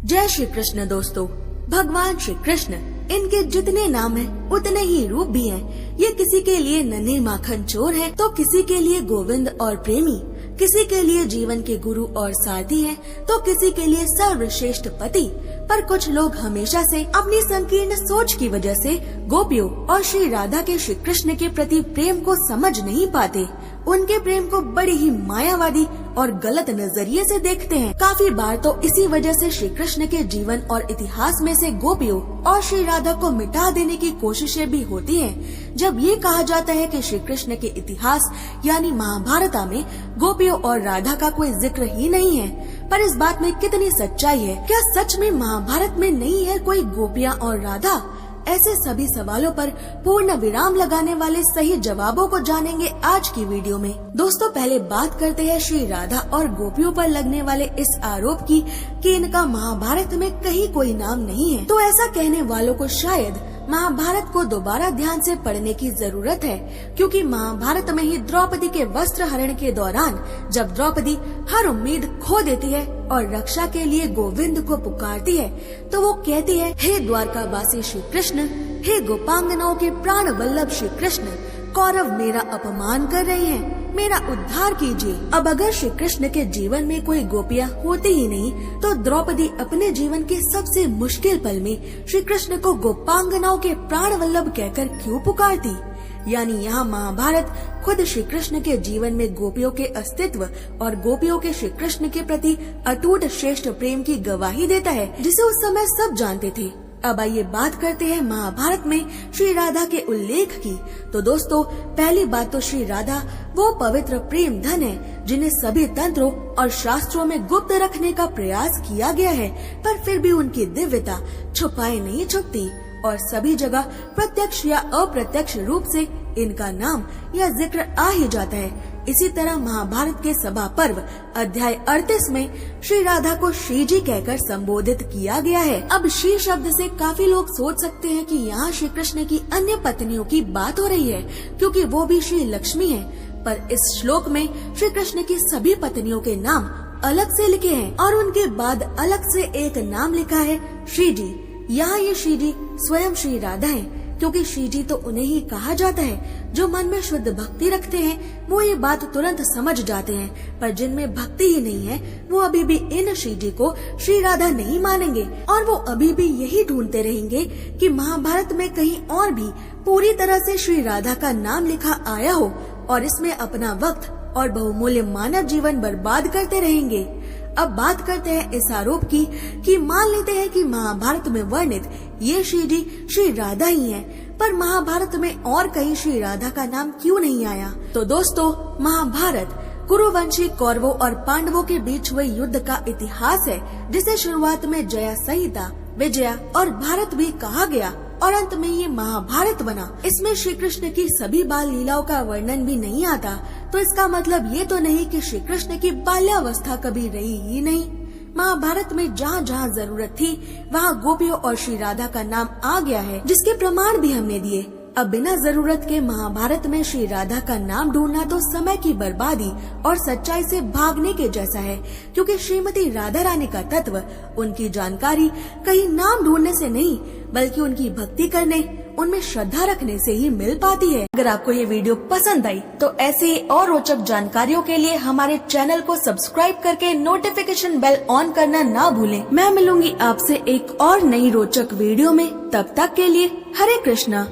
जय श्री कृष्ण दोस्तों। भगवान श्री कृष्ण, इनके जितने नाम हैं उतने ही रूप भी हैं। ये किसी के लिए नन्हे माखन चोर हैं, तो किसी के लिए गोविंद और प्रेमी, किसी के लिए जीवन के गुरु और सारथी हैं, तो किसी के लिए सर्वश्रेष्ठ पति। पर कुछ लोग हमेशा से अपनी संकीर्ण सोच की वजह से गोपियों और श्री राधा के श्री कृष्ण के प्रति प्रेम को समझ नहीं पाते। उनके प्रेम को बड़ी ही मायावादी और गलत नजरिए से देखते हैं। काफी बार तो इसी वजह से श्री कृष्ण के जीवन और इतिहास में से गोपियों और श्री राधा को मिटा देने की कोशिशें भी होती हैं। जब ये कहा जाता है कि श्री कृष्ण के इतिहास यानी महाभारत में गोपियों और राधा का कोई जिक्र ही नहीं है, पर इस बात में कितनी सच्चाई है? क्या सच में महाभारत में नहीं है कोई गोपियाँ और राधा? ऐसे सभी सवालों पर पूर्ण विराम लगाने वाले सही जवाबों को जानेंगे आज की वीडियो में। दोस्तों, पहले बात करते हैं श्री राधा और गोपियों पर लगने वाले इस आरोप की कि इनका महाभारत में कहीं कोई नाम नहीं है। तो ऐसा कहने वालों को शायद महाभारत को दोबारा ध्यान से पढ़ने की जरूरत है, क्योंकि महाभारत में ही द्रौपदी के वस्त्र हरण के दौरान जब द्रौपदी हर उम्मीद खो देती है और रक्षा के लिए गोविंद को पुकारती है, तो वो कहती है, हे द्वारकावासी श्री कृष्ण, हे गोपांगनाओं के प्राण वल्लभ श्री कृष्ण, कौरव मेरा अपमान कर रहे हैं, मेरा उद्धार कीजिए। अब अगर श्री कृष्ण के जीवन में कोई गोपियाँ होती ही नहीं, तो द्रौपदी अपने जीवन के सबसे मुश्किल पल में श्री कृष्ण को गोपांगनाओं के प्राण वल्लभ कहकर क्यों पुकारती? यानी यहाँ महाभारत खुद श्री कृष्ण के जीवन में गोपियों के अस्तित्व और गोपियों के श्री कृष्ण के प्रति अटूट श्रेष्ठ प्रेम की गवाही देता है, जिसे उस समय सब जानते थे। अब आइए बात करते हैं महाभारत में श्री राधा के उल्लेख की। तो दोस्तों, पहली बात तो श्री राधा वो पवित्र प्रेम धन है जिन्हें सभी तंत्रों और शास्त्रों में गुप्त रखने का प्रयास किया गया है, पर फिर भी उनकी दिव्यता छुपाए नहीं छुपती और सभी जगह प्रत्यक्ष या अप्रत्यक्ष रूप से इनका नाम या जिक्र आ ही जाता है। इसी तरह महाभारत के सभा पर्व अध्याय 38 में श्री राधा को श्री जी कहकर संबोधित किया गया है। अब श्री शब्द से काफी लोग सोच सकते हैं कि यहाँ श्री कृष्ण की अन्य पत्नियों की बात हो रही है, क्योंकि वो भी श्री लक्ष्मी है। पर इस श्लोक में श्री कृष्ण की सभी पत्नियों के नाम अलग से लिखे हैं और उनके बाद अलग से एक नाम लिखा है श्री जी। यहाँ ये श्री जी स्वयं श्री राधा है, क्योंकि श्री जी तो उन्हें ही कहा जाता है। जो मन में शुद्ध भक्ति रखते हैं वो ये बात तुरंत समझ जाते हैं, पर जिनमें भक्ति ही नहीं है वो अभी भी इन श्री जी को श्री राधा नहीं मानेंगे और वो अभी भी यही ढूंढते रहेंगे कि महाभारत में कहीं और भी पूरी तरह से श्री राधा का नाम लिखा आया हो और इसमें अपना वक्त और बहुमूल्य मानव जीवन बर्बाद करते रहेंगे। अब बात करते हैं इस आरोप की कि मान लेते हैं कि महाभारत में वर्णित ये श्री जी श्री राधा ही हैं, पर महाभारत में और कहीं श्री राधा का नाम क्यों नहीं आया? तो दोस्तों, महाभारत कुरुवंशी कौरवों और पांडवों के बीच हुए युद्ध का इतिहास है, जिसे शुरुआत में जया संहिता, विजया और भारत भी कहा गया और अंत में ये महाभारत बना। इसमें श्री कृष्ण की सभी बाल लीलाओं का वर्णन भी नहीं आता, तो इसका मतलब ये तो नहीं कि श्री कृष्ण की बाल्यावस्था कभी रही ही नहीं। महाभारत में जहाँ जहाँ जरूरत थी वहाँ गोपियों और श्री राधा का नाम आ गया है, जिसके प्रमाण भी हमने दिए। अब बिना जरूरत के महाभारत में श्री राधा का नाम ढूंढना तो समय की बर्बादी और सच्चाई से भागने के जैसा है, क्योंकि श्रीमती राधा रानी का तत्व, उनकी जानकारी कहीं नाम ढूंढने से नहीं बल्कि उनकी भक्ति करने, उनमें श्रद्धा रखने से ही मिल पाती है। अगर आपको ये वीडियो पसंद आई तो ऐसे और रोचक जानकारियों के लिए हमारे चैनल को सब्सक्राइब करके नोटिफिकेशन बेल ऑन करना ना भूलें। मैं मिलूंगी आपसे एक और नई रोचक वीडियो में, तब तक के लिए हरे कृष्णा।